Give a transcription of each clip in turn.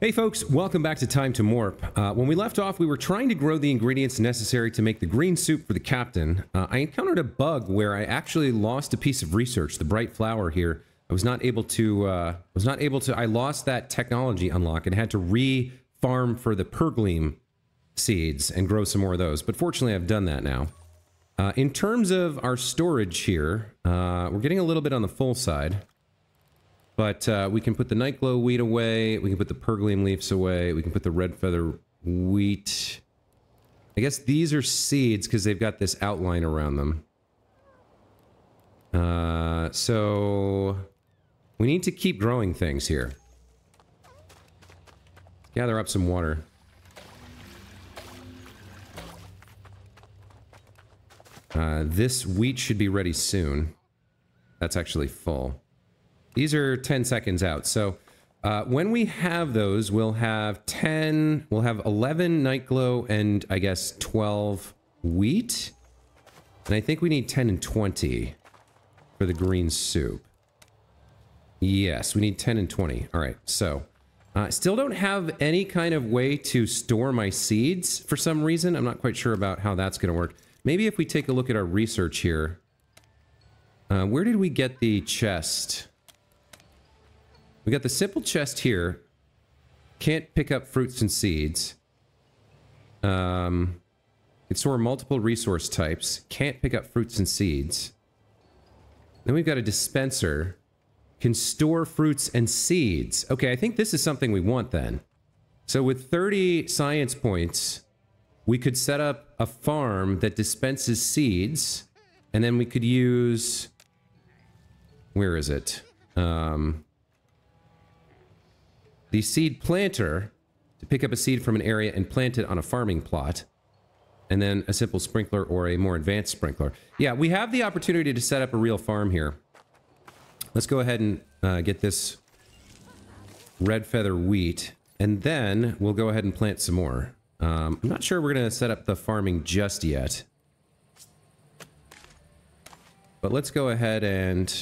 Hey folks, welcome back to Time to Morp. When we left off, we were trying to grow the ingredients necessary to make the green soup for the captain. I encountered a bug where I actually lost a piece of research, the bright flower here. I lost that technology unlock and had to re-farm for the pergleam seeds and grow some more of those. But fortunately, I've done that now. In terms of our storage here, we're getting a little bit on the full side. But we can put the night glow wheat away, we can put the pergleam leaves away, we can put the red feather wheat. I guess these are seeds because they've got this outline around them. So we need to keep growing things here. Gather up some water. This wheat should be ready soon. That's actually full. These are 10 seconds out. So when we have those, we'll have 11 night glow and I guess 12 wheat. And I think we need 10 and 20 for the green soup. Yes, we need 10 and 20. All right, so still don't have any kind of way to store my seeds for some reason. I'm not quite sure about how that's going to work. Maybe if we take a look at our research here. Where did we get the chest? We got the simple chest here. Can't pick up fruits and seeds. Can store multiple resource types. Can't pick up fruits and seeds. Then we've got a dispenser. Can store fruits and seeds. Okay, I think this is something we want then. So with 30 science points, we could set up a farm that dispenses seeds. And then we could use... Where is it? The seed planter to pick up a seed from an area and plant it on a farming plot. And then a simple sprinkler or a more advanced sprinkler. Yeah, we have the opportunity to set up a real farm here. Let's go ahead and get this red feather wheat. And then we'll go ahead and plant some more. I'm not sure we're going to set up the farming just yet. But let's go ahead and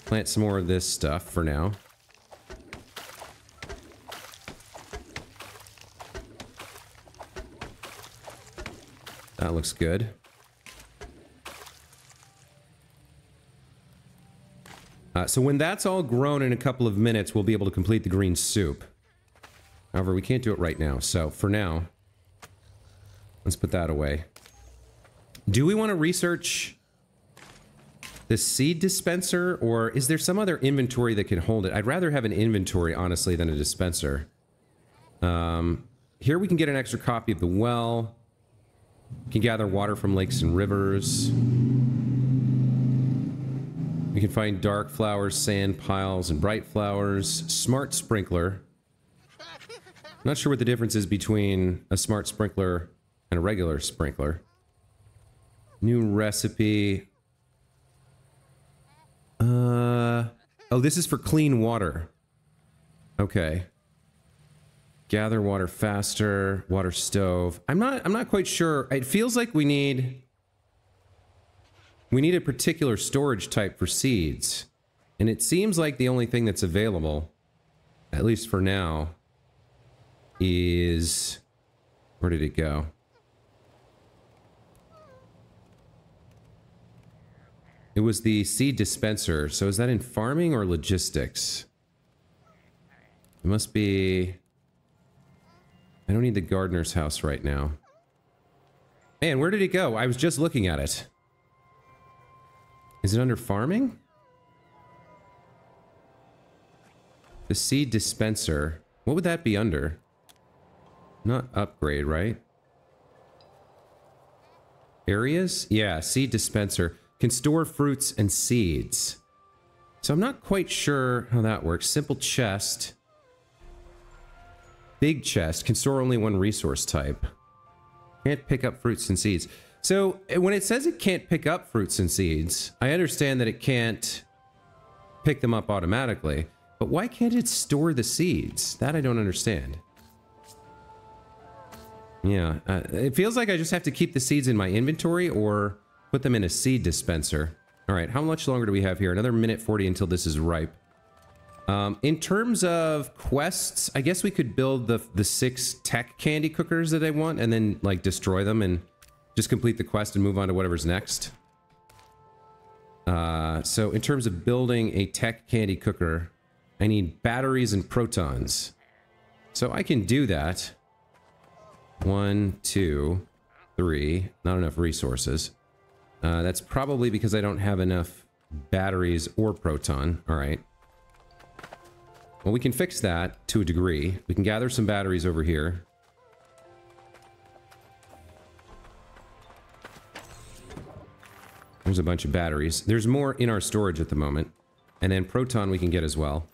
plant some more of this stuff for now. That looks good. So when that's all grown in a couple of minutes, we'll be able to complete the green soup. However, we can't do it right now. So for now, let's put that away. Do we want to research the seed dispenser, or is there some other inventory that can hold it? I'd rather have an inventory, honestly, than a dispenser. Here we can get an extra copy of the well. We can gather water from lakes and rivers. We can find dark flowers, sand piles, and bright flowers. Smart sprinkler. I'm not sure what the difference is between a smart sprinkler and a regular sprinkler. New recipe. Oh, this is for clean water. Okay. Gather water faster, water stove. I'm not quite sure. It feels like we need a particular storage type for seeds. And it seems like the only thing that's available, at least for now, is... Where did it go? It was the seed dispenser. So is that in farming or logistics? It must be... I don't need the gardener's house right now. Man, where did it go? I was just looking at it. Is it under farming? The seed dispenser. What would that be under? Not upgrade, right? Areas? Yeah, seed dispenser. Can store fruits and seeds. So I'm not quite sure how that works. Simple chest. Big chest. Can store only one resource type. Can't pick up fruits and seeds. So when it says it can't pick up fruits and seeds, I understand that it can't pick them up automatically. But why can't it store the seeds? That I don't understand. Yeah, it feels like I just have to keep the seeds in my inventory or put them in a seed dispenser. All right, how much longer do we have here? Another minute 40 until this is ripe. In terms of quests, I guess we could build the 6 tech candy cookers that I want and then like destroy them and just complete the quest and move on to whatever's next. So in terms of building a tech candy cooker, I need batteries and protons. So I can do that. 1, 2, 3. Not enough resources. That's probably because I don't have enough batteries or proton. All right. Well, we can fix that to a degree. We can gather some batteries over here. There's a bunch of batteries. There's more in our storage at the moment. And then proton we can get as well.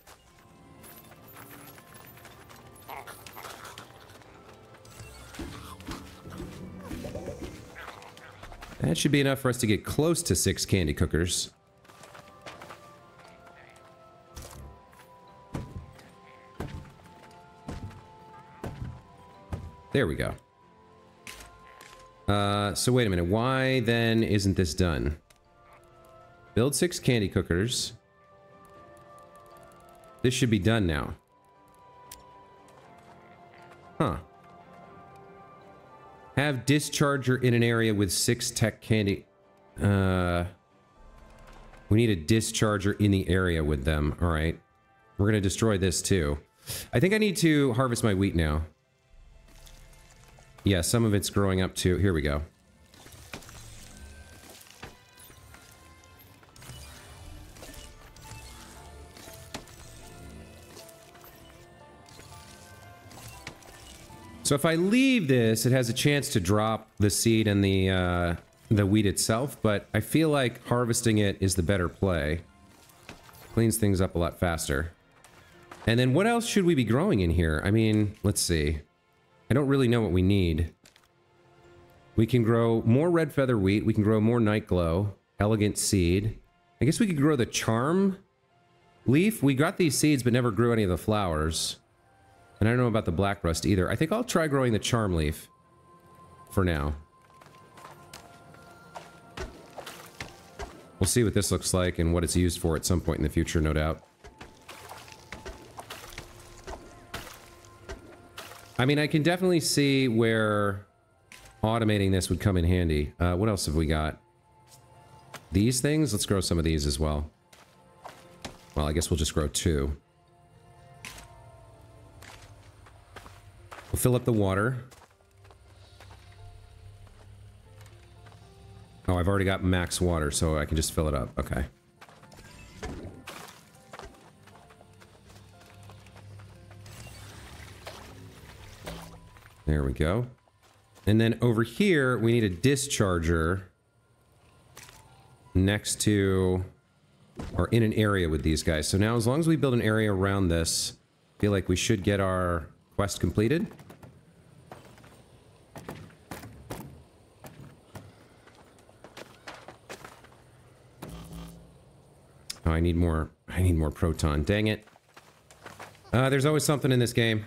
That should be enough for us to get close to 6 candy cookers. There we go. So wait a minute. Why then isn't this done? Build 6 candy cookers. This should be done now. Huh. Have discharger in an area with 6 tech candy. We need a discharger in the area with them. All right. We're going to destroy this too. I think I need to harvest my wheat now. Yeah, some of it's growing up too. Here we go. So if I leave this, it has a chance to drop the seed and the wheat itself, but I feel like harvesting it is the better play. Cleans things up a lot faster. And then what else should we be growing in here? I mean, let's see. I don't really know what we need. We can grow more red feather wheat. We can grow more night glow. Elegant seed. I guess we could grow the charm leaf. We got these seeds but never grew any of the flowers. And I don't know about the black rust either. I think I'll try growing the charm leaf for now. We'll see what this looks like and what it's used for at some point in the future, no doubt. I mean, I can definitely see where automating this would come in handy. What else have we got? These things? Let's grow some of these as well. Well, I guess we'll just grow 2. We'll fill up the water. Oh, I've already got max water, so I can just fill it up. Okay. There we go. And then over here, we need a discharger next to, or in an area with these guys. So now as long as we build an area around this, I feel like we should get our quest completed. Oh, I need more proton. Dang it. There's always something in this game.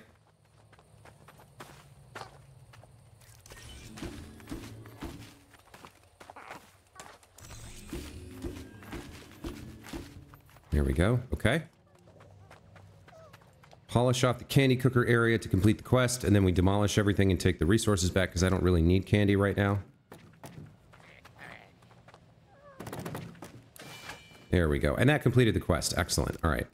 There we go. Okay. Polish off the candy cooker area to complete the quest, and then we demolish everything and take the resources back because I don't really need candy right now. There we go. And that completed the quest. Excellent. All right.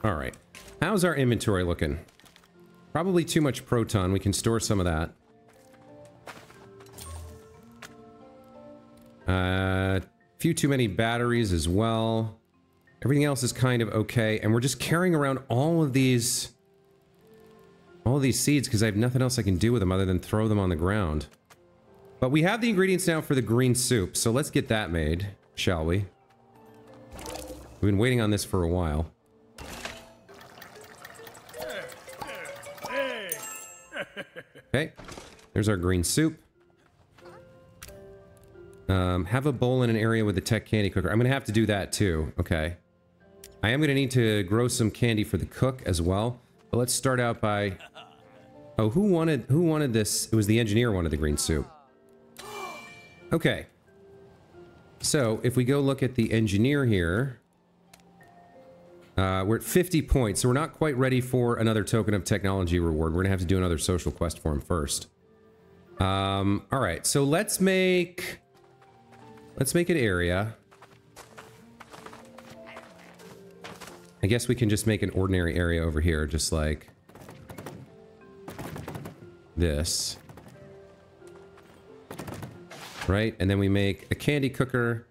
All right. How's our inventory looking? Probably too much proton. We can store some of that. Few too many batteries as well. Everything else is kind of okay. And we're just carrying around all of these seeds because I have nothing else I can do with them other than throw them on the ground. But we have the ingredients now for the green soup, so let's get that made, shall we? We've been waiting on this for a while. Okay, there's our green soup. Have a bowl in an area with the tech candy cooker. I'm gonna have to do that too. Okay. I am gonna need to grow some candy for the cook as well. But let's start out by Oh, who wanted this? It was the engineer wanted the green soup. Okay. So, if we go look at the engineer here, we're at 50 points, so we're not quite ready for another token of technology reward. We're gonna have to do another social quest for him first. Alright, so let's make an area. I guess we can just make an ordinary area over here, just like this. Right? And then we make a candy cooker.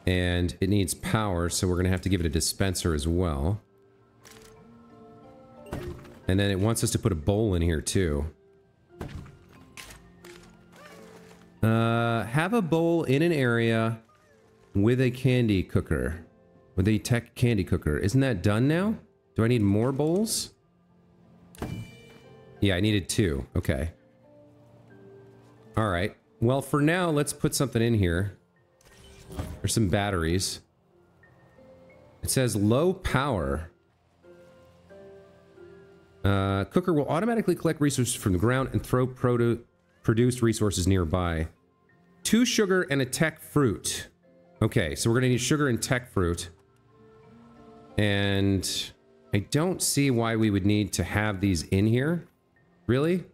And it needs power, so we're going to have to give it a dispenser as well. And then it wants us to put a bowl in here, too. Have a bowl in an area with a candy cooker. With a tech candy cooker. Isn't that done now? Do I need more bowls? Yeah, I needed 2. Okay. Alright. Well, for now, let's put something in here. There's some batteries. It says low power. Cooker will automatically collect resources from the ground and throw produced resources nearby. 2 sugar and a tech fruit. Okay, so we're gonna need sugar and tech fruit. And I don't see why we would need to have these in here. Really?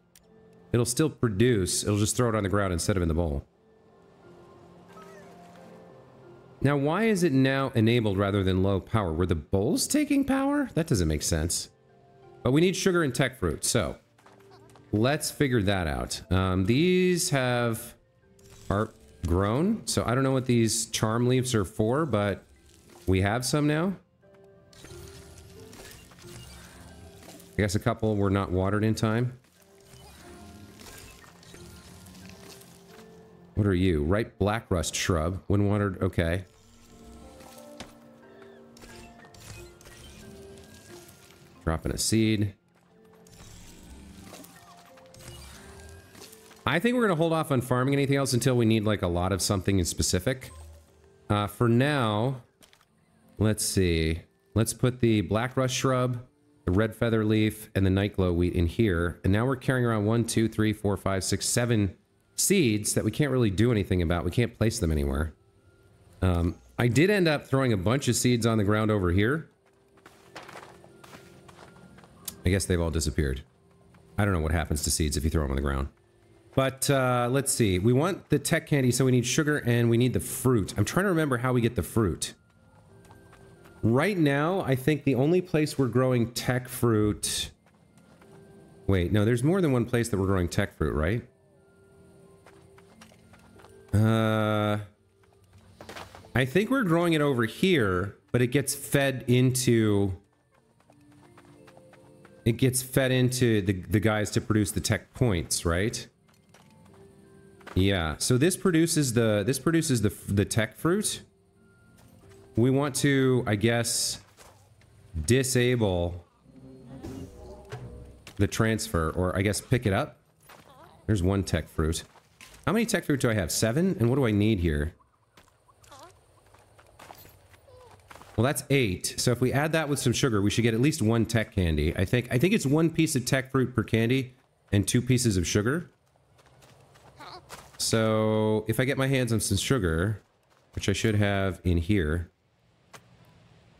It'll still produce. It'll just throw it on the ground instead of in the bowl. Now, why is it now enabled rather than low power? Were the bowls taking power? That doesn't make sense. But we need sugar and tech fruit, so let's figure that out. These are grown, so I don't know what these charm leaves are for, but we have some now. I guess a couple were not watered in time. What are you? Ripe black rust shrub. When watered, okay. Dropping a seed. I think we're going to hold off on farming anything else until we need like a lot of something in specific. For now, let's see. Let's put the black rust shrub, the red feather leaf, and the night glow wheat in here. And now we're carrying around 1, 2, 3, 4, 5, 6, 7 seeds that we can't really do anything about. We can't place them anywhere. I did end up throwing a bunch of seeds on the ground over here. I guess they've all disappeared. I don't know what happens to seeds if you throw them on the ground. But let's see. We want the tech candy, so we need sugar and we need the fruit. I'm trying to remember how we get the fruit. Right now, I think the only place we're growing tech fruit... Wait, no, there's more than one place that we're growing tech fruit, right? I think we're growing it over here, but it gets fed into... It gets fed into the guys to produce the tech points, right? Yeah, so this produces the tech fruit. We want to, I guess, disable the transfer, or I guess pick it up. There's 1 tech fruit. How many tech fruit do I have? 7? And what do I need here? Well, that's 8. So if we add that with some sugar, we should get at least 1 tech candy. I think it's 1 piece of tech fruit per candy and 2 pieces of sugar. So if I get my hands on some sugar, which I should have in here.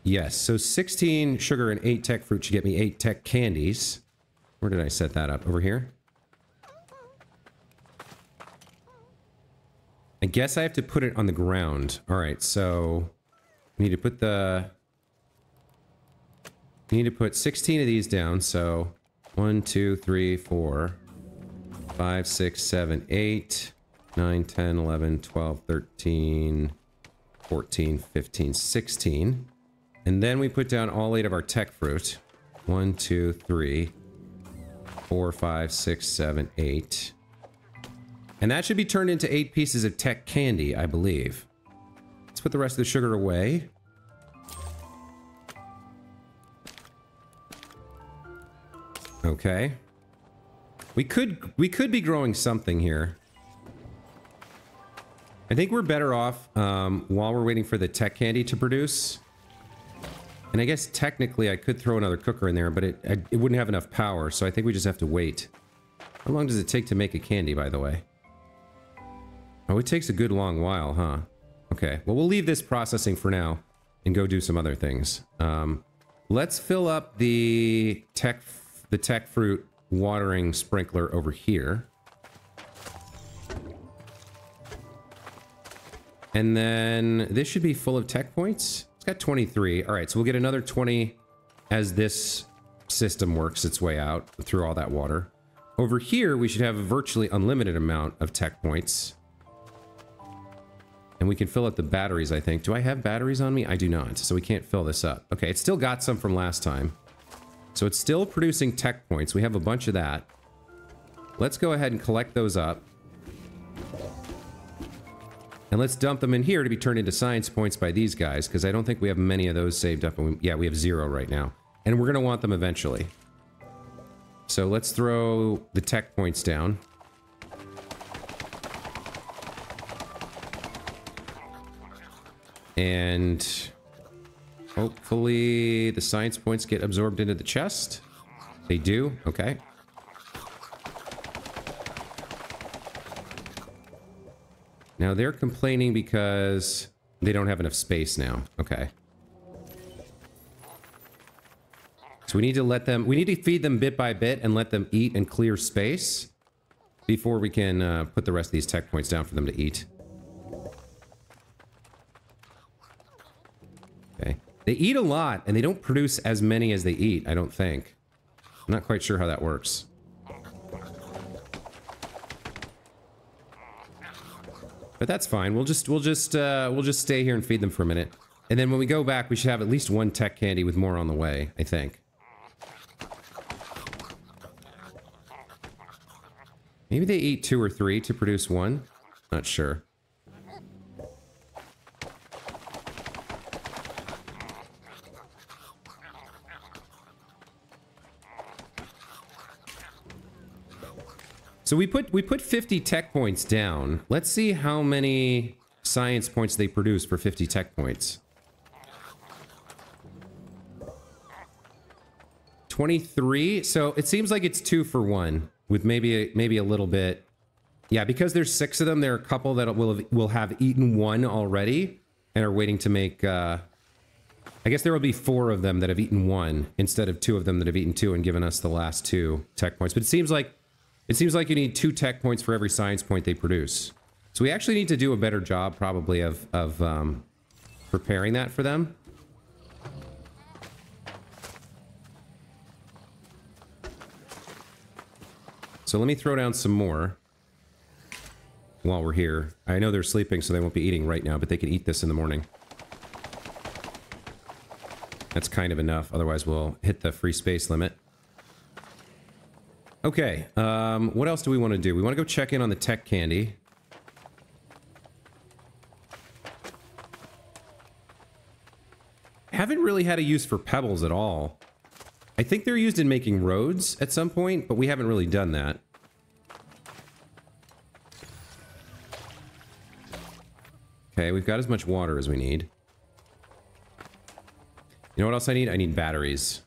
Yes, so 16 sugar and 8 tech fruit should get me 8 tech candies. Where did I set that up? Over here? I guess I have to put it on the ground. All right, so I need to put the... I need to put 16 of these down, so 1, 2, 3, 4, 5, 6, 7, 8, 9, 10, 11, 12, 13, 14, 15, 16. And then we put down all 8 of our tech fruit. 1, 2, 3, 4, 5, 6, 7, 8. And that should be turned into 8 pieces of tech candy, I believe. Let's put the rest of the sugar away. Okay. We could be growing something here. I think we're better off, while we're waiting for the tech candy to produce, And I guess technically I could throw another cooker in there, but it wouldn't have enough power, so I think we just have to wait. How long does it take to make a candy, by the way? Oh, it takes a good long while, huh? Okay, well, we'll leave this processing for now and go do some other things. Let's fill up the tech fruit watering sprinkler over here. And then this should be full of tech points. It's got 23. All right, so we'll get another 20 as this system works its way out through all that water. Over here, we should have a virtually unlimited amount of tech points. And we can fill up the batteries, I think. Do I have batteries on me? I do not, so we can't fill this up. Okay, it's still got some from last time. So it's still producing tech points. We have a bunch of that. Let's go ahead and collect those up. And let's dump them in here to be turned into science points by these guys, because I don't think we have many of those saved up. And yeah, we have 0 right now. And we're going to want them eventually. So let's throw the tech points down. And hopefully the science points get absorbed into the chest. They do. Okay. Now they're complaining because they don't have enough space now. Okay. So we need to let them, we need to feed them bit by bit and let them eat and clear space before we can put the rest of these tech points down for them to eat. Okay. They eat a lot and they don't produce as many as they eat, I don't think. I'm not quite sure how that works. But that's fine. We'll just stay here and feed them for a minute. And then when we go back, we should have at least one tech candy with more on the way, I think. Maybe they eat 2 or 3 to produce 1. Not sure. So we put 50 tech points down. Let's see how many science points they produce for 50 tech points. 23. So it seems like it's 2 for 1 with maybe a little bit. Yeah, because there's 6 of them, there are a couple that will have eaten 1 already and are waiting to make I guess there will be 4 of them that have eaten 1 instead of 2 of them that have eaten 2 and given us the last 2 tech points. But it seems like you need 2 tech points for every science point they produce. So we actually need to do a better job, probably, of preparing that for them. So let me throw down some more while we're here. I know they're sleeping, so they won't be eating right now, but they can eat this in the morning. That's kind of enough, otherwise we'll hit the free space limit. Okay, what else do we want to do? We want to go check in on the tech candy. Haven't really had a use for pebbles at all. I think they're used in making roads at some point, but we haven't really done that. Okay, we've got as much water as we need. You know what else I need? I need batteries.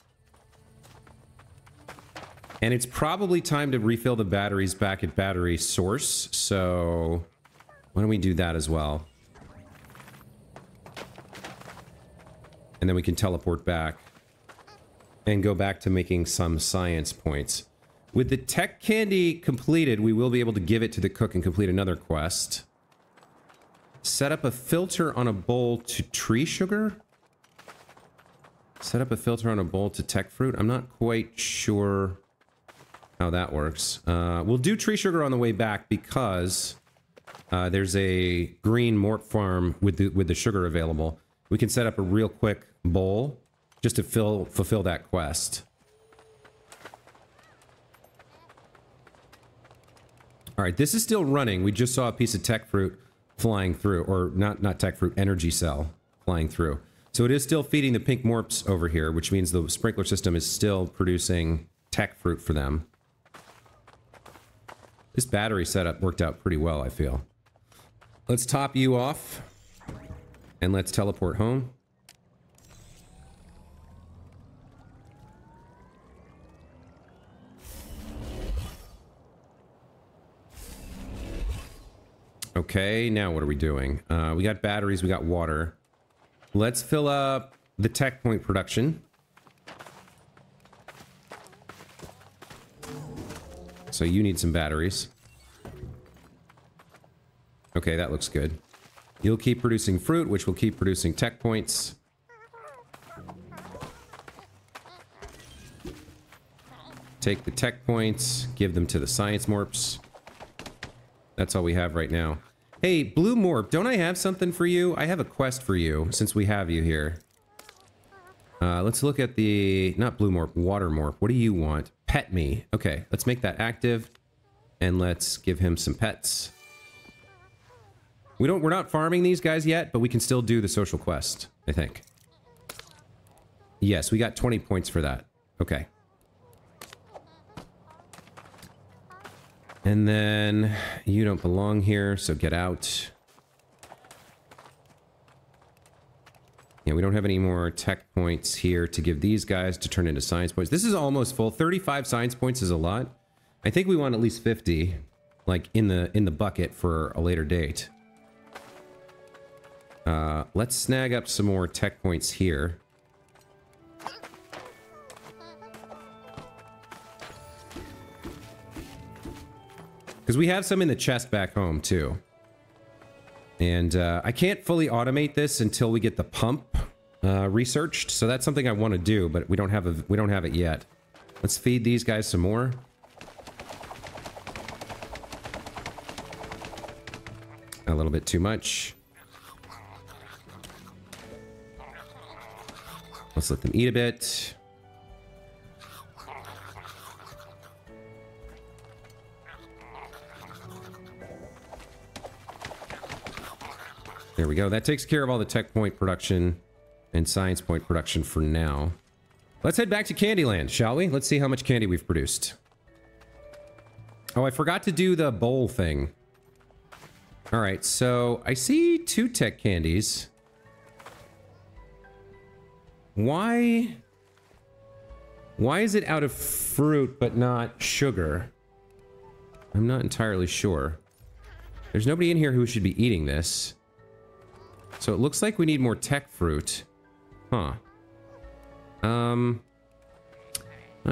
And it's probably time to refill the batteries back at battery source, so why don't we do that as well? And then we can teleport back and go back to making some science points. With the tech candy completed, we will be able to give it to the cook and complete another quest. Set up a filter on a bowl to tree sugar? Set up a filter on a bowl to tech fruit? I'm not quite sure how that works. We'll do tree sugar on the way back because there's a green Morp farm with the sugar available. We can set up a real quick bowl just to fulfill that quest. All right, this is still running. We just saw a piece of tech fruit flying through, or not tech fruit, energy cell flying through. So it is still feeding the pink Morps over here, which means the sprinkler system is still producing tech fruit for them. This battery setup worked out pretty well, I feel. Let's top you off, and let's teleport home. Okay, now what are we doing? We got batteries, we got water. Let's fill up the tech point production. So you need some batteries. Okay, that looks good. You'll keep producing fruit, which will keep producing tech points. Take the tech points, give them to the science morps. That's all we have right now. Hey, Blue Morp, don't I have something for you? I have a quest for you, since we have you here. Let's look at the... Not Blue Morp, Water Morp. What do you want? Pet me. Okay, let's make that active. And let's give him some pets. We're not farming these guys yet, but we can still do the social quest, I think. Yes, we got 20 points for that. Okay. And then you don't belong here, so get out. Yeah, we don't have any more tech points here to give these guys to turn into science points. This is almost full. 35 science points is a lot. I think we want at least 50, like in the bucket for a later date. Let's snag up some more tech points here. Because we have some in the chest back home, too. And I can't fully automate this until we get the pump researched. So that's something I want to do, but we don't have it yet. Let's feed these guys some more. A little bit too much. Let's let them eat a bit. There we go. That takes care of all the tech point production and science point production for now. Let's head back to Candyland, shall we? Let's see how much candy we've produced. Oh, I forgot to do the bowl thing. All right, so I see 2 tech candies. Why is it out of fruit but not sugar? I'm not entirely sure. There's nobody in here who should be eating this. So it looks like we need more tech fruit. Huh. Not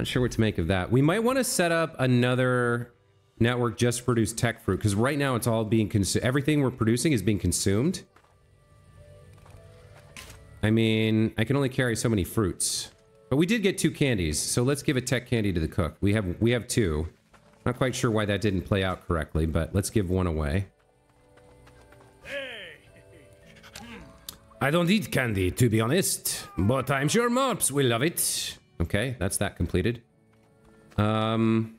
sure what to make of that. We might want to set up another network just to produce tech fruit, because right now it's all being consumed. Everything we're producing is being consumed. I mean, I can only carry so many fruits. But we did get 2 candies, so let's give a tech candy to the cook. We have 2. Not quite sure why that didn't play out correctly, but let's give 1 away. I don't eat candy, to be honest, but I'm sure Morps will love it. Okay, that's that completed. The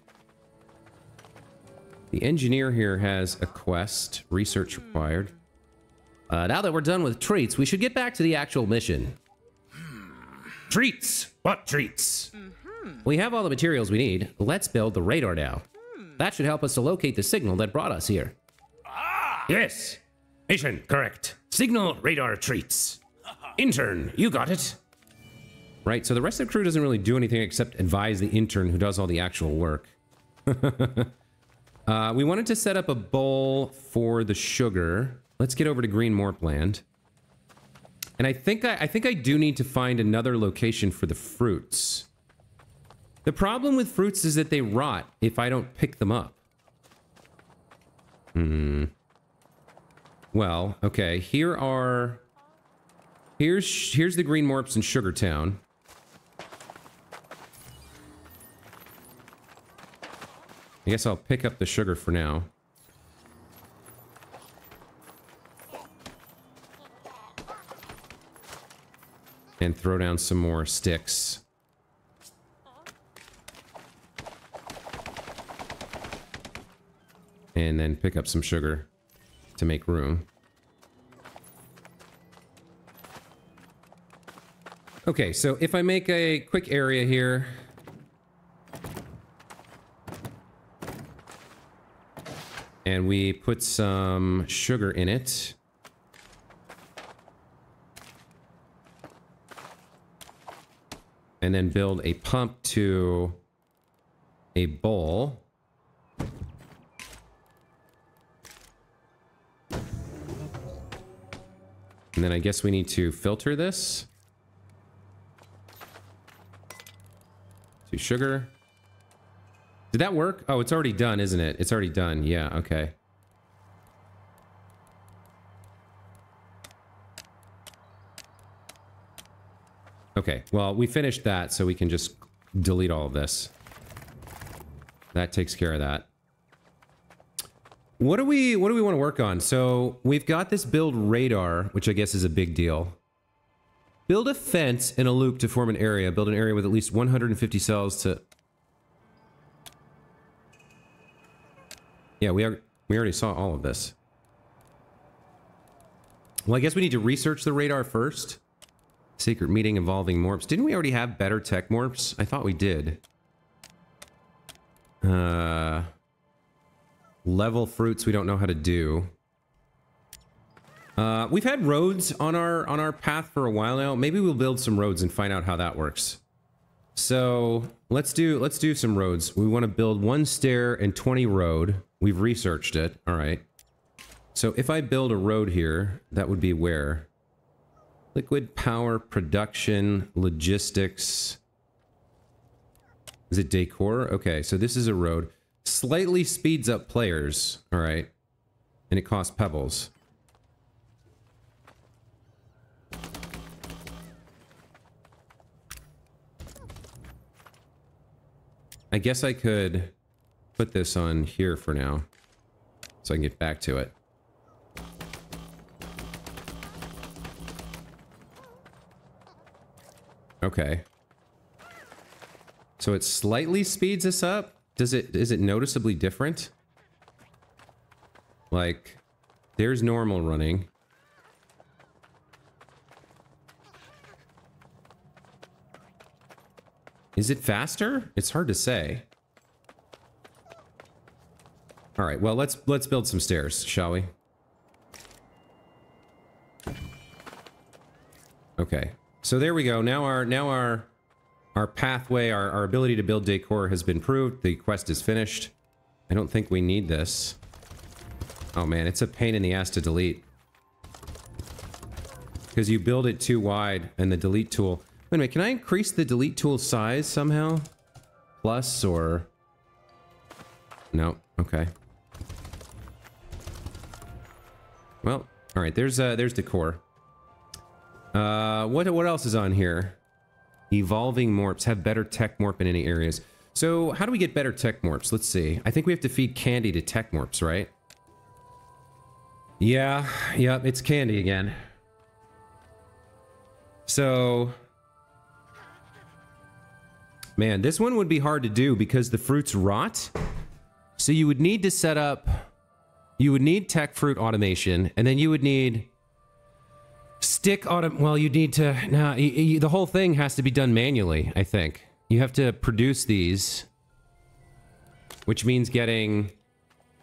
engineer here has a quest. Research required. Now that we're done with treats, we should get back to the actual mission. Treats? What treats? We have all the materials we need. Let's build the radar now. That should help us to locate the signal that brought us here. Yes. Mission correct. Signal radar treats. Intern, you got it. Right, so the rest of the crew doesn't really do anything except advise the intern who does all the actual work. We wanted to set up a bowl for the sugar. Let's get over to Green Morp Land. And I think I do need to find another location for the fruits. The problem with fruits is that they rot if I don't pick them up. Well, okay, here's the Green Morps in Sugar Town. I guess I'll pick up the sugar for now. And throw down some more sticks. And then pick up some sugar to make room. Okay, so if I make a quick area here. And we put some sugar in it. And then build a pump to a bowl. And then I guess we need to filter this to sugar. Did that work? Oh, it's already done, isn't it? It's already done. Yeah, okay. Okay, well, we finished that, so we can just delete all of this. That takes care of that. What do we want to work on? So we've got this build radar, which I guess is a big deal. Build a fence in a loop to form an area. Build an area with at least 150 cells to... Yeah, we already saw all of this. Well, I guess we need to research the radar first. Secret meeting involving morps. Didn't we already have better tech morps? I thought we did. Level fruits we don't know how to do. We've had roads on our path for a while now. Maybe we'll build some roads and find out how that works. So let's do some roads. We want to build 1 stair and 20 road. We've researched it. All right. So if I build a road here, that would be where? Liquid power production logistics. Is it decor? Okay, so this is a road. Slightly speeds up players. All right. And it costs pebbles. I guess I could put this on here for now, so I can get back to it. Okay. So it slightly speeds us up? Is it noticeably different? Like, there's normal running. Is it faster? It's hard to say. All right, well, let's build some stairs, shall we? Okay. So there we go. Now our pathway, our ability to build decor has been proved. The quest is finished. I don't think we need this. Oh man, it's a pain in the ass to delete. Because you build it too wide and the delete tool... Wait a minute, can I increase the delete tool size somehow? Plus or... No, okay. Well, alright, there's decor. What else is on here? Evolving morps have better tech morp in any areas. So how do we get better tech morps? Let's see. I think we have to feed candy to tech morps, right? Yeah, yep, it's candy again. So, man, this one would be hard to do because the fruits rot. So you would need to set up, you would need tech fruit automation, and then you would need well, you need to, the whole thing has to be done manually, I think. You have to produce these, which means getting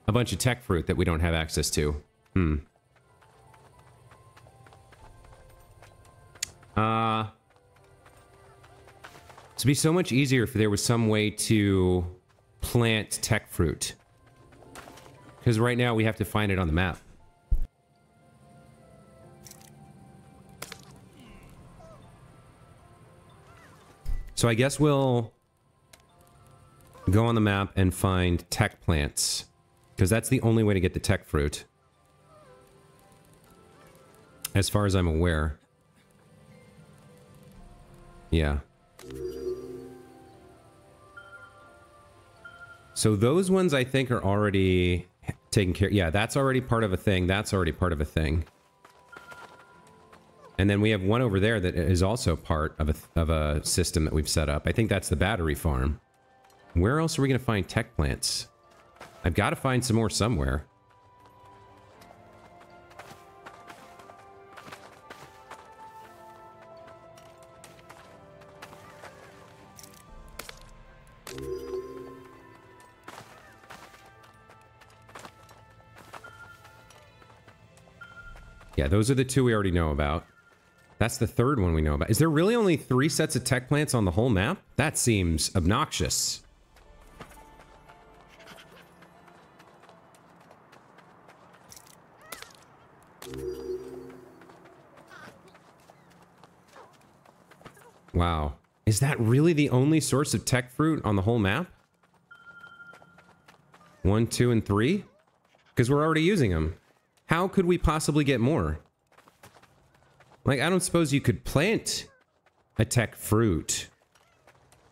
a bunch of tech fruit that we don't have access to. It'd be so much easier if there was some way to plant tech fruit. Because right now we have to find it on the map. So I guess we'll go on the map and find tech plants. Because that's the only way to get the tech fruit. As far as I'm aware. Yeah. So those ones I think are already taken care of. Yeah, that's already part of a thing. That's already part of a thing. And then we have one over there that is also part of a system that we've set up. I think that's the battery farm. Where else are we going to find tech plants? I've got to find some more somewhere. Yeah, those are the two we already know about. That's the third one we know about. Is there really only 3 sets of tech plants on the whole map? That seems obnoxious. Wow. Is that really the only source of tech fruit on the whole map? 1, 2, and 3? Because we're already using them. How could we possibly get more? Like, I don't suppose you could plant a tech fruit.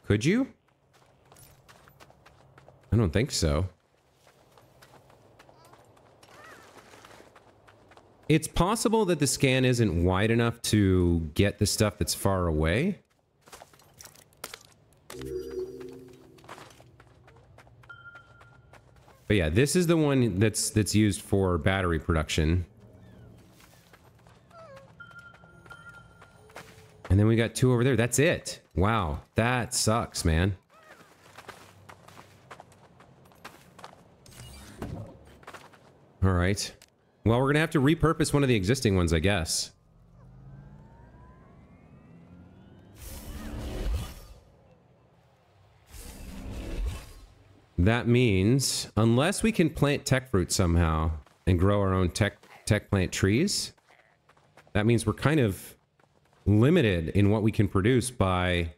Could you? I don't think so. It's possible that the scan isn't wide enough to get the stuff that's far away. But yeah, this is the one that's used for battery production. And then we got 2 over there. That's it. Wow, that sucks, man. All right. Well, we're gonna have to repurpose one of the existing ones, I guess. That means, unless we can plant tech fruit somehow and grow our own tech plant trees, that means we're kind of limited in what we can produce by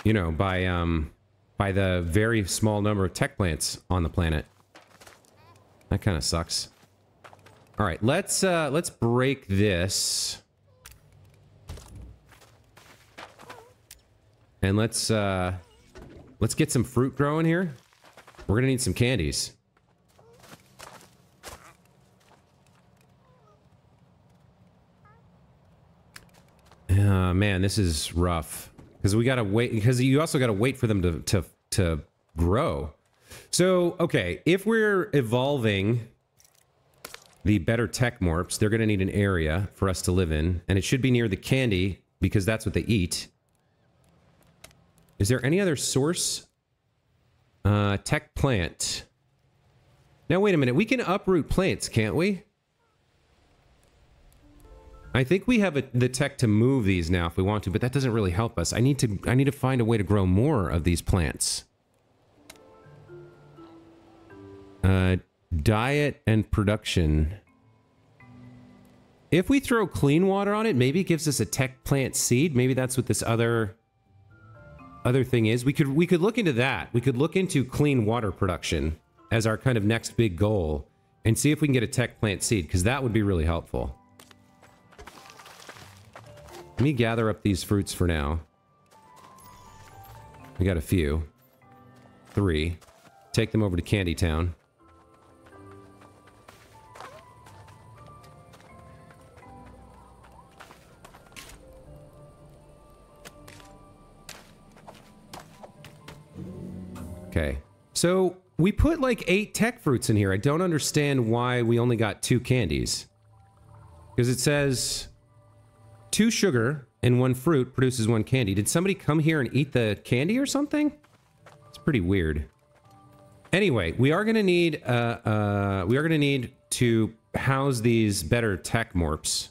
you know, by the very small number of tech plants on the planet. That kind of sucks. All right, let's break this. And let's get some fruit growing here. We're gonna need some candies. Man, this is rough. Because we gotta wait, because you also gotta wait for them to grow. So, okay, if we're evolving the better tech morps, they're gonna need an area for us to live in. And it should be near the candy, because that's what they eat. Is there any other source? Tech plant. Now, wait a minute. We can uproot plants, can't we? I think we have the tech to move these now if we want to, but that doesn't really help us. I need to find a way to grow more of these plants. Diet and production. If we throw clean water on it, maybe it gives us a tech plant seed. Maybe that's what this other thing is. We could look into that. We could look into clean water production as our kind of next big goal and see if we can get a tech plant seed, because that would be really helpful. Let me gather up these fruits for now. We got a few. 3. Take them over to Candy Town. Okay, so we put like 8 tech fruits in here. I don't understand why we only got 2 candies. Because it says 2 sugar and 1 fruit produces 1 candy. Did somebody come here and eat the candy or something? It's pretty weird. Anyway, we are gonna need to house these better tech morps,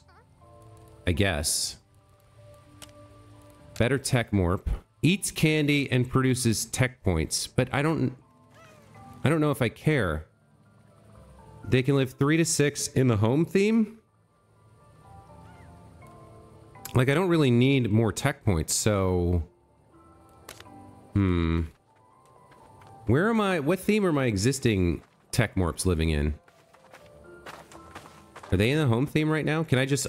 I guess. Better tech morp. Eats candy and produces tech points, but I don't know if I care. They can live 3 to 6 in the home theme. Like, I don't really need more tech points, so... Where am I? What theme are my existing tech morps living in? Are they in the home theme right now? Can I just...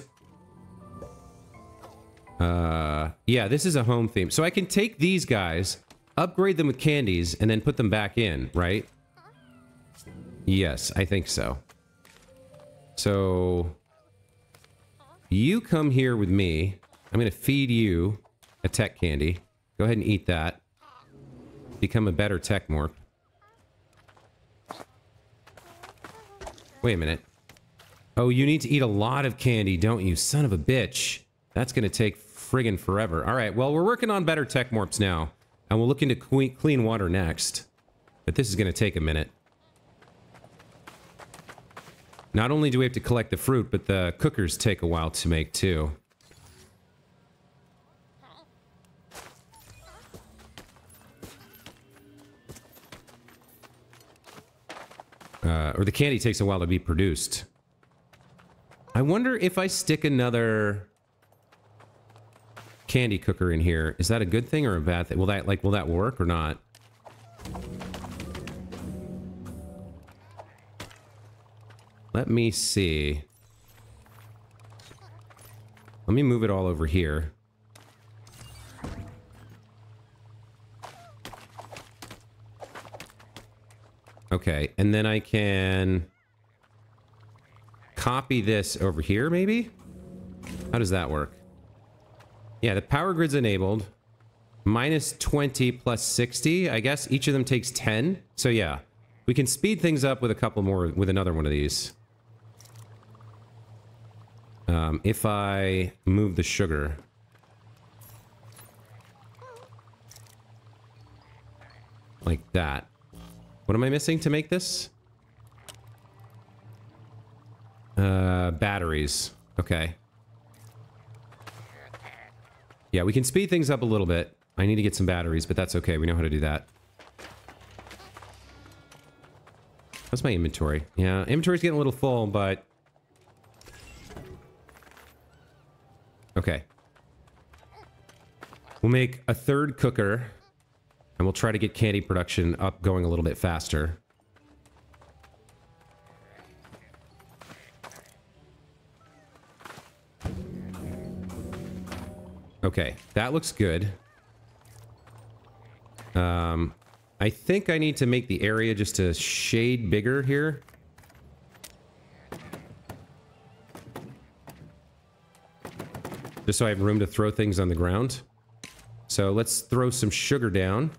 yeah, this is a home theme. So I can take these guys, upgrade them with candies, and then put them back in, right? Yes, I think so. So... You come here with me. I'm going to feed you a tech candy. Go ahead and eat that. Become a better tech morp. Wait a minute. Oh, you need to eat a lot of candy, don't you? Son of a bitch. That's going to take friggin' forever. All right, well, we're working on better tech morps now. And we'll look into clean water next. But this is going to take a minute. Not only do we have to collect the fruit, but the cookers take a while to make, too. Or the candy takes a while to be produced. I wonder if I stick another candy cooker in here. Is that a good thing or a bad thing? Will that work or not? Let me see. Let me move it all over here. Okay, and then I can copy this over here, maybe? How does that work? Yeah, the power grid's enabled. Minus 20 plus 60. I guess each of them takes 10. So yeah, we can speed things up with a couple more, with another one of these. If I move the sugar. Like that. What am I missing to make this? Batteries. Okay. Yeah, we can speed things up a little bit. I need to get some batteries, but that's okay. We know how to do that. What's my inventory? Yeah, inventory's getting a little full, but... Okay. We'll make a third cooker, and we'll try to get candy production up going a little bit faster. Okay, that looks good. I think I need to make the area just a shade bigger here. Just so I have room to throw things on the ground. So let's throw some sugar down.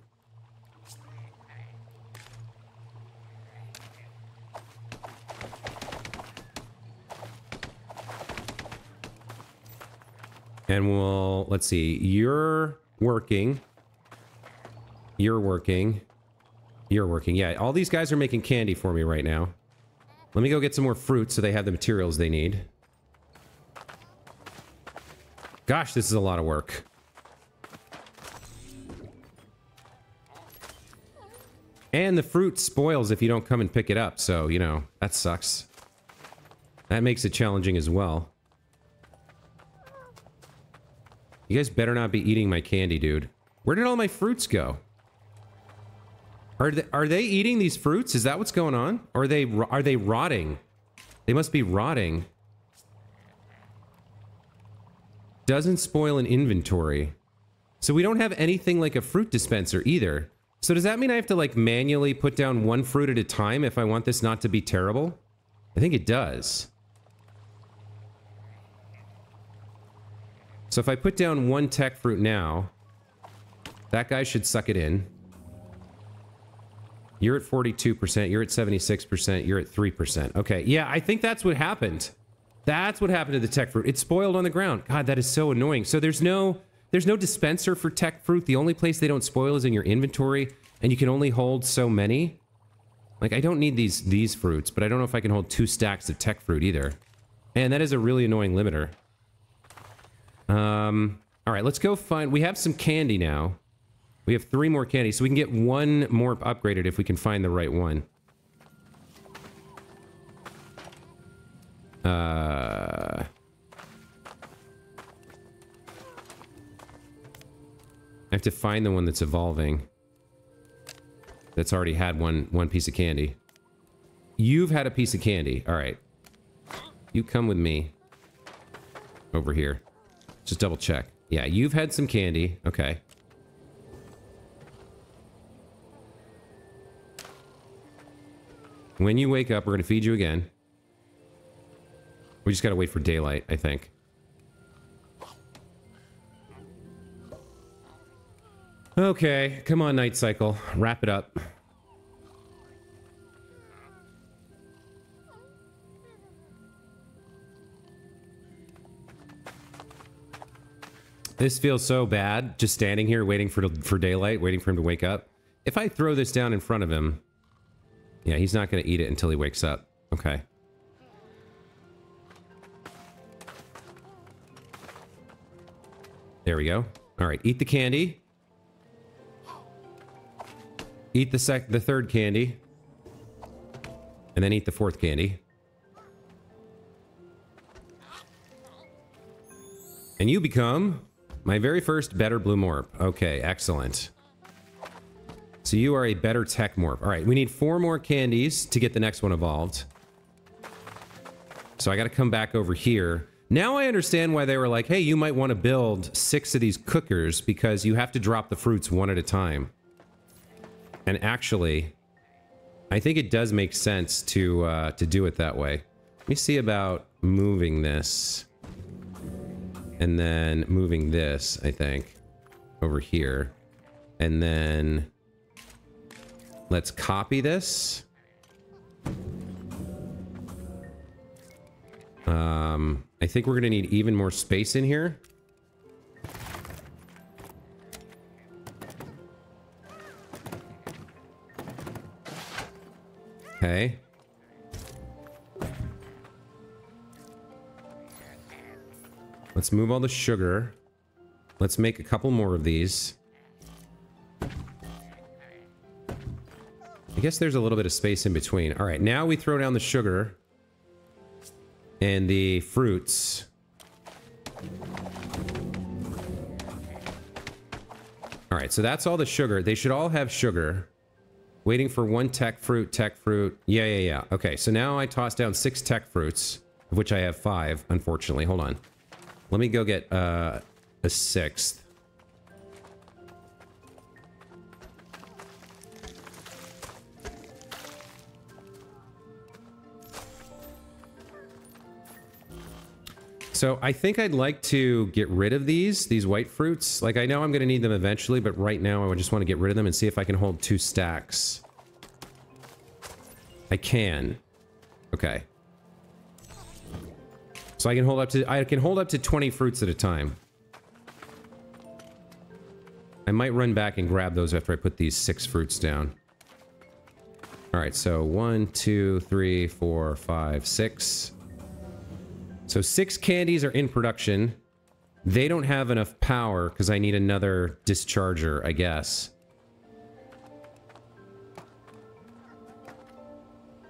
And we'll, let's see, you're working. You're working. You're working. Yeah, all these guys are making candy for me right now. Let me go get some more fruit so they have the materials they need. Gosh, this is a lot of work. And the fruit spoils if you don't come and pick it up, so, you know, that sucks. That makes it challenging as well. You guys better not be eating my candy, dude. Where did all my fruits go? Are they eating these fruits? Is that what's going on? Or are they rotting? They must be rotting. Doesn't spoil an inventory. So we don't have anything like a fruit dispenser either. So does that mean I have to like manually put down one fruit at a time if I want this not to be terrible? I think it does. So if I put down one tech fruit now, that guy should suck it in. You're at 42%, you're at 76%, you're at 3%. Okay, yeah, I think that's what happened. That's what happened to the tech fruit. It spoiled on the ground. God, that is so annoying. So there's no dispenser for tech fruit. The only place they don't spoil is in your inventory, and you can only hold so many. Like, I don't need these fruits, but I don't know if I can hold 2 stacks of tech fruit either. And that is a really annoying limiter. All right, let's go find... We have some candy now. We have 3 more candy, so we can get one more upgraded if we can find the right one. I have to find the one that's evolving. That's already had one piece of candy. You've had a piece of candy. All right. You come with me. Over here. Just double check. Yeah, you've had some candy. Okay. When you wake up, we're going to feed you again. We just got to wait for daylight, I think. Okay, come on, night cycle. Wrap it up. This feels so bad, just standing here waiting for daylight, waiting for him to wake up. If I throw this down in front of him... Yeah, he's not going to eat it until he wakes up. Okay. There we go. All right, eat the candy. Eat the third candy. And then eat the 4th candy. And you become my very first better blue morp. Okay, excellent. So you are a better tech morp. All right, we need 4 more candies to get the next one evolved. So I got to come back over here. Now I understand why they were like, hey, you might want to build 6 of these cookers because you have to drop the fruits one at a time. And actually, I think it does make sense to do it that way. Let me see about moving this. And then moving this, I think, over here. And then let's copy this. I think we're going to need even more space in here. Okay. Let's move all the sugar. Let's make a couple more of these. I guess there's a little bit of space in between. All right, now we throw down the sugar and the fruits. All right, so that's all the sugar. They should all have sugar. Waiting for 1 tech fruit, tech fruit. Yeah. Okay, so now I toss down 6 tech fruits, of which I have 5, unfortunately. Hold on. Let me go get a 6th. So I think I'd like to get rid of these white fruits. Like, I know I'm going to need them eventually, but right now I just want to get rid of them and see if I can hold 2 stacks. I can. Okay. So I can hold up to 20 fruits at a time. I might run back and grab those after I put these 6 fruits down. All right, so 1, 2, 3, 4, 5, 6. So 6 candies are in production. They don't have enough power because I need another discharger, I guess.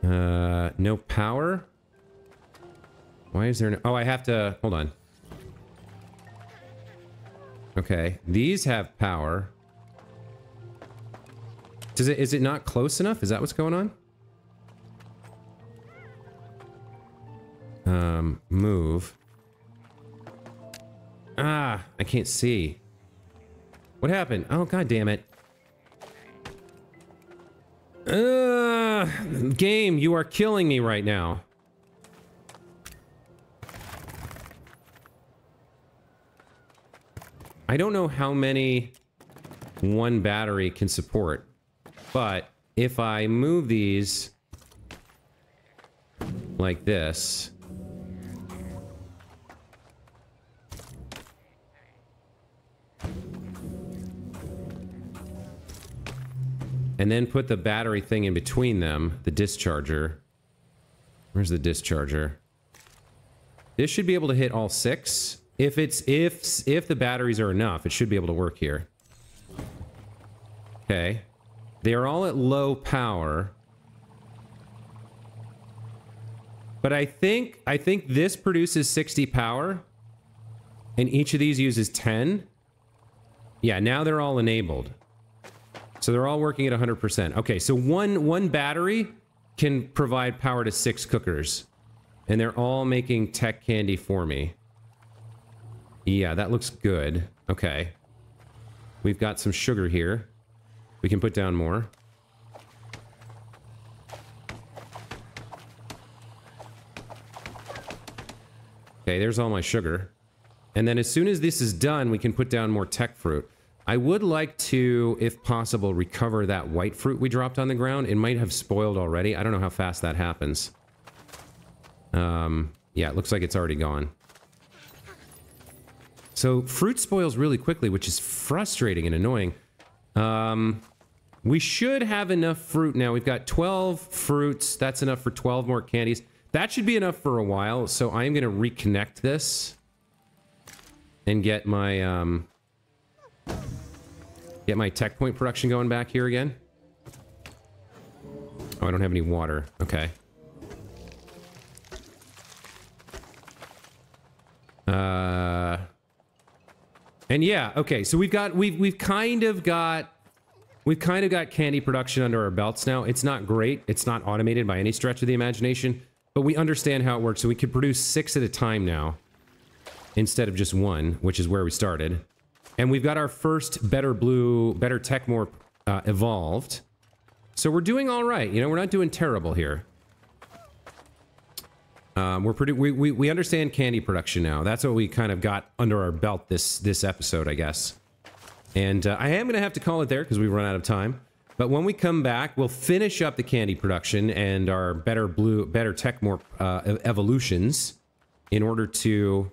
No power? Why is there no... Oh, I have to... Hold on. Okay, these have power. Is it not close enough? Is that what's going on? Move. Ah, I can't see. What happened? Oh, god damn it. Game, you are killing me right now. I don't know how many one battery can support, but if I move these like this, and then put the battery thing in between them, the discharger. Where's the discharger? This should be able to hit all 6. If the batteries are enough, it should be able to work here. Okay. They are all at low power. But I think this produces 60 power. And each of these uses 10. Yeah, now they're all enabled. So they're all working at 100%. Okay, so one battery can provide power to 6 cookers. And they're all making tech candy for me. Yeah, that looks good. Okay. We've got some sugar here. We can put down more. Okay, there's all my sugar. And then as soon as this is done, we can put down more tech fruit. I would like to, if possible, recover that white fruit we dropped on the ground. It might have spoiled already. I don't know how fast that happens. Yeah, it looks like it's already gone. So fruit spoils really quickly, which is frustrating and annoying. We should have enough fruit now. We've got 12 fruits. That's enough for 12 more candies. That should be enough for a while. So I'm going to reconnect this and get my tech point production going back here again. Oh, I don't have any water. Okay. And yeah, okay, so we've kind of got candy production under our belts now. It's not great. It's not automated by any stretch of the imagination, but we understand how it works. So we could produce 6 at a time now instead of just 1, which is where we started. And we've got our first Better Tech Morp evolved. So we're doing all right. You know, we're not doing terrible here. We understand candy production now. That's what we kind of got under our belt this episode, I guess. And I am going to have to call it there because we've run out of time. But when we come back, we'll finish up the candy production and our Better Tech Morp evolutions in order to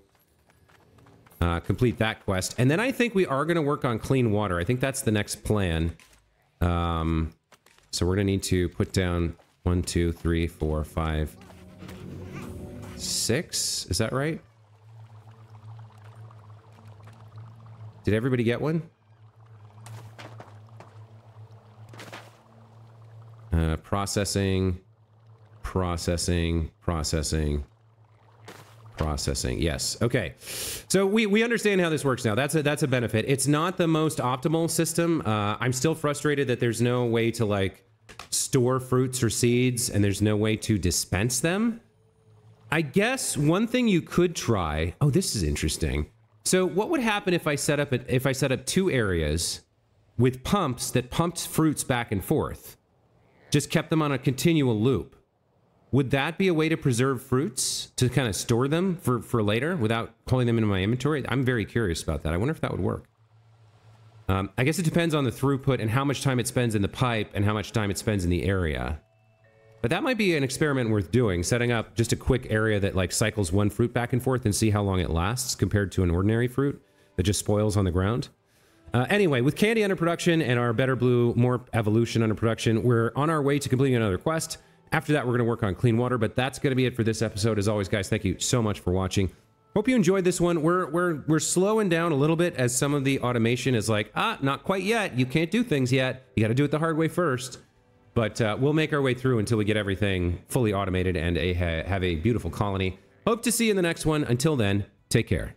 complete that quest. And then I think we are going to work on clean water. I think that's the next plan. So we're going to need to put down 1, 2, 3, 4, 5, 6. Is that right? Did everybody get one? Processing. Yes. Okay. So we understand how this works now. That's a benefit. It's not the most optimal system. I'm still frustrated that there's no way to like store fruits or seeds, and there's no way to dispense them. I guess one thing you could try. Oh, this is interesting. So what would happen if I set up 2 areas with pumps that pumped fruits back and forth? Just kept them on a continual loop. Would that be a way to preserve fruits, to kind of store them for later without pulling them into my inventory? I'm very curious about that. I wonder if that would work. I guess it depends on the throughput and how much time it spends in the pipe and how much time it spends in the area. But that might be an experiment worth doing, setting up just a quick area that like cycles 1 fruit back and forth and see how long it lasts compared to an ordinary fruit that just spoils on the ground. Anyway, with candy under production and our Better Morp evolution under production, we're on our way to completing another quest. After that, we're going to work on clean water, but that's going to be it for this episode. As always, guys, thank you so much for watching. Hope you enjoyed this one. We're slowing down a little bit as some of the automation is like, not quite yet. You can't do things yet. You got to do it the hard way first. But we'll make our way through until we get everything fully automated and have a beautiful colony. Hope to see you in the next one. Until then, take care.